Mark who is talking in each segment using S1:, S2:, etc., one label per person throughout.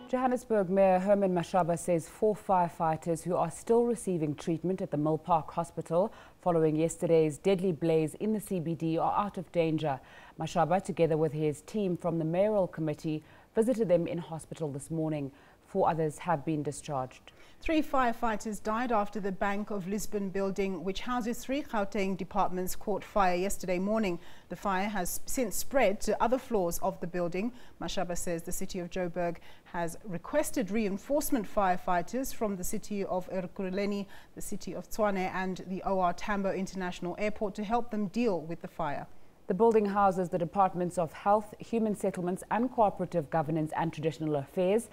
S1: Johannesburg Mayor Herman Mashaba says 4 firefighters who are still receiving treatment at the Milpark Hospital following yesterday's deadly blaze in the CBD are out of danger. Mashaba, together with his team from the mayoral committee, visited them in hospital this morning. 4 others have been discharged.
S2: 3 firefighters died after the Bank of Lisbon building, which houses 3 Gauteng departments, caught fire yesterday morning. The fire has since spread to other floors of the building. Mashaba says the city of Joburg has requested reinforcement firefighters from the city of Ekurhuleni, the city of Tshwane and the OR Tambo International Airport to help them deal with the fire.
S1: The building houses the Departments of Health, Human Settlements and Cooperative Governance and Traditional Affairs.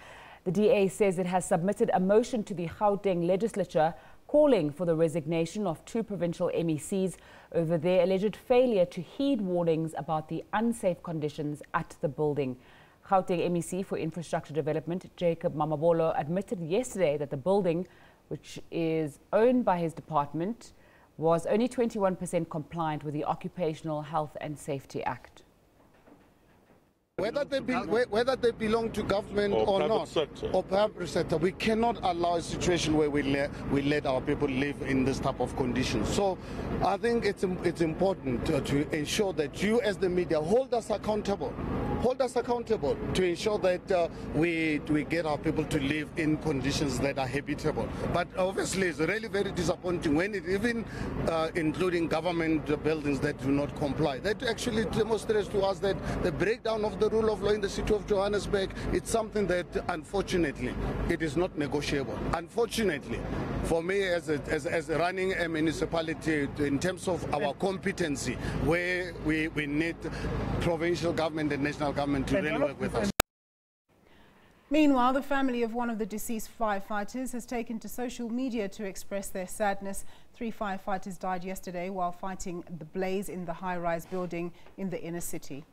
S1: The DA says it has submitted a motion to the Gauteng legislature calling for the resignation of 2 provincial MECs over their alleged failure to heed warnings about the unsafe conditions at the building. Gauteng MEC for Infrastructure Development, Jacob Mamabolo, admitted yesterday that the building, which is owned by his department, was only 21% compliant with the Occupational Health and Safety Act.
S3: Whether they belong to government or not, or private sector, we cannot allow a situation where we let our people live in this type of conditions. So I think it's important to ensure that you as the media hold us accountable to ensure that we get our people to live in conditions that are habitable. But obviously it's really very disappointing when it even including government buildings that do not comply. That actually demonstrates to us that the breakdown of the rule of law in the city of Johannesburg, it's something that unfortunately it is not negotiable. Unfortunately, for me as running a municipality, in terms of our competency, where we need provincial government and national government to really work with us.
S2: Meanwhile, the family of one of the deceased firefighters has taken to social media to express their sadness. 3 firefighters died yesterday while fighting the blaze in the high-rise building in the inner city.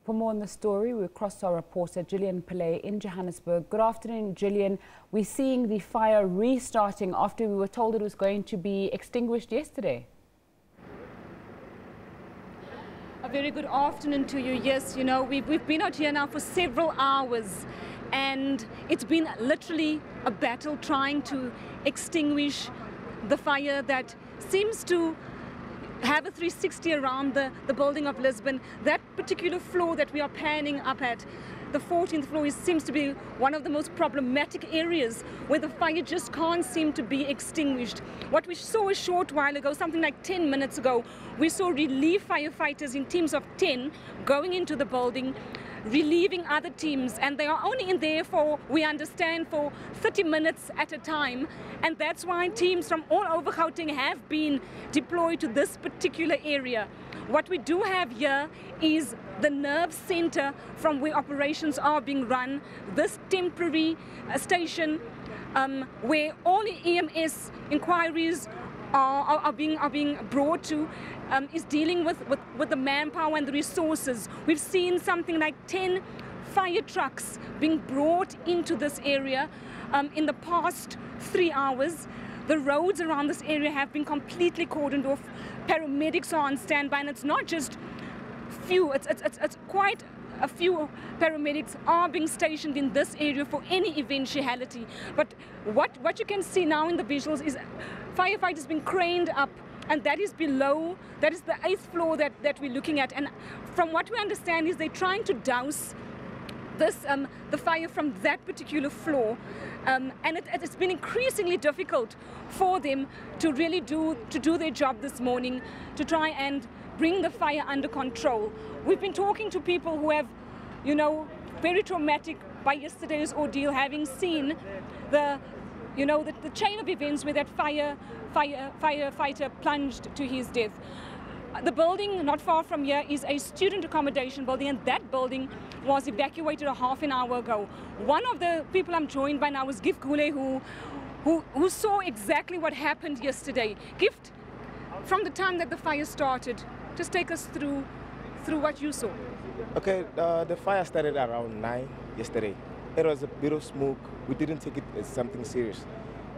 S1: For more on the story, we cross to our reporter Gillian Pillay in Johannesburg. Good afternoon, Gillian. We're seeing the fire restarting after we were told it was going to be extinguished yesterday.
S4: A very good afternoon to you. Yes, you know, we've been out here now for several hours and it's been literally a battle trying to extinguish the fire that seems to have a 360 around the building of Lisbon. That particular floor that we are panning up at, the 14th floor, seems to be one of the most problematic areas where the fire just can't seem to be extinguished. What we saw a short while ago, something like 10 minutes ago, we saw relief firefighters in teams of 10 going into the building, relieving other teams, and they are only in there for, we understand, for 30 minutes at a time, and that's why teams from all over Gauteng have been deployed to this particular area. What we do have here is the nerve center from where operations are being run, this temporary station where all the EMS inquiries are being brought to, is dealing with the manpower and the resources. We've seen something like 10 fire trucks being brought into this area in the past 3 hours. The roads around this area have been completely cordoned off. Paramedics are on standby, and it's not just few, it's quite a few paramedics are being stationed in this area for any eventuality. But what you can see now in the visuals is firefighters being craned up, and that is below, that is the 8th floor that we're looking at. And from what we understand is they're trying to douse this the fire from that particular floor, and it's been increasingly difficult for them to really do their job this morning, to try and bring the fire under control. We've been talking to people who have, you know, very traumatic by yesterday's ordeal, having seen the chain of events where that firefighter plunged to his death. The building not far from here is a student accommodation building, and that building was evacuated a half an hour ago. One of the people I'm joined by now is Gift Gule, who saw exactly what happened yesterday. Gift, from the time that the fire started, just take us through what you saw.
S5: Okay, the fire started around 9 yesterday. It was a bit of smoke. We didn't take it as something serious.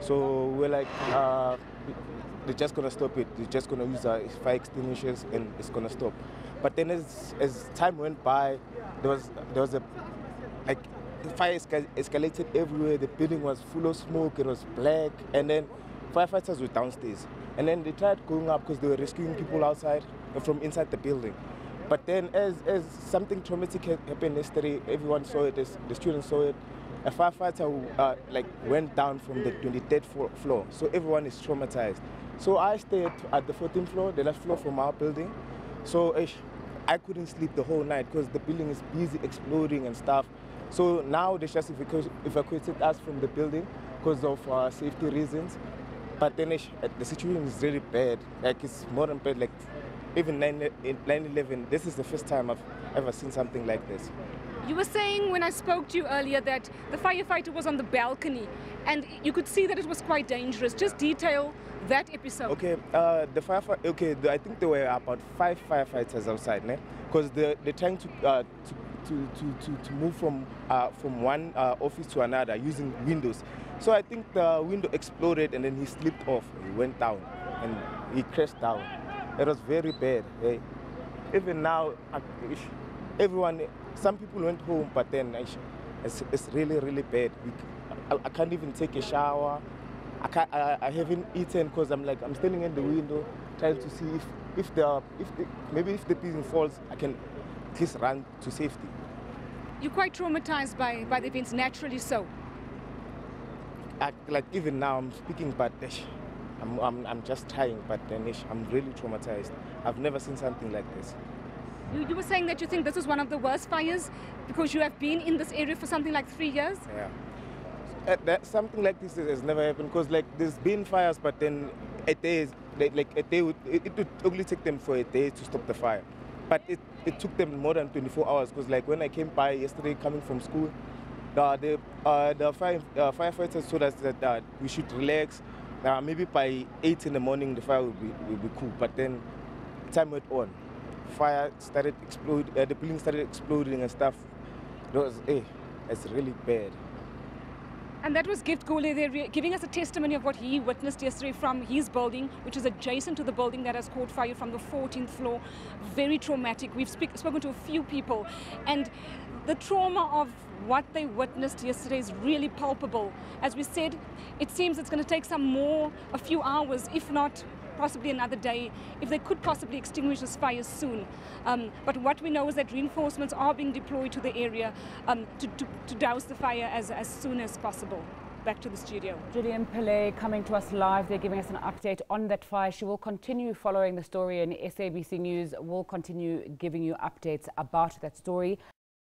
S5: So we're like, they're just going to stop it. They're just going to use fire extinguishers and it's going to stop. But then as time went by, there was a like the fire escalated everywhere. The building was full of smoke. It was black, and then firefighters were downstairs, and then they tried going up because they were rescuing people outside from inside the building. But then, as something traumatic happened yesterday, everyone saw it. The students saw it. A firefighter like went down from the 23rd floor, so everyone is traumatized. So I stayed at the 14th floor, the last floor from our building. So I couldn't sleep the whole night because the building is busy exploding and stuff. So now they just evacuated us from the building because of safety reasons. But then the situation is really bad. Like, it's more than bad. Like, even 9/11, this is the first time I've ever seen something like this.
S4: You were saying when I spoke to you earlier that the firefighter was on the balcony and you could see that it was quite dangerous. Just detail that episode.
S5: Okay, the firefighter. Okay, I think there were about 5 firefighters outside, because they're trying to move from one office to another using windows. So I think the window exploded and then he slipped off. He went down and he crashed down. It was very bad. Even now, some people went home, but then it's really, really bad. I can't even take a shower. I haven't eaten because I'm standing in the window trying to see if maybe if the building falls, I can at least run to safety.
S4: You're quite traumatized by the events, naturally so.
S5: Like even now I'm speaking, but I'm just trying, but then I'm really traumatized. I've never seen something like this.
S4: You were saying that you think this is one of the worst fires because you have been in this area for something like 3 years?
S5: Yeah. Something like this has never happened because there's been fires, but then it would only take them for a day to stop the fire. But it took them more than 24 hours because when I came by yesterday coming from school, the firefighters told us that we should relax. Maybe by 8 in the morning the fire will be cool. But then time went on. Fire started exploding, the building started exploding and stuff. It's really bad.
S4: And that was Gift Gule there giving us a testimony of what he witnessed yesterday from his building, which is adjacent to the building that has caught fire from the 14th floor. Very traumatic. We've spoken to a few people, and the trauma of what they witnessed yesterday is really palpable. As we said, it seems it's going to take a few hours, if not possibly another day, if they could possibly extinguish this fire soon. But what we know is that reinforcements are being deployed to the area to douse the fire as soon as possible. Back to the studio.
S1: Gillian Pillay coming to us live. They're giving us an update on that fire. She will continue following the story, and SABC News will continue giving you updates about that story.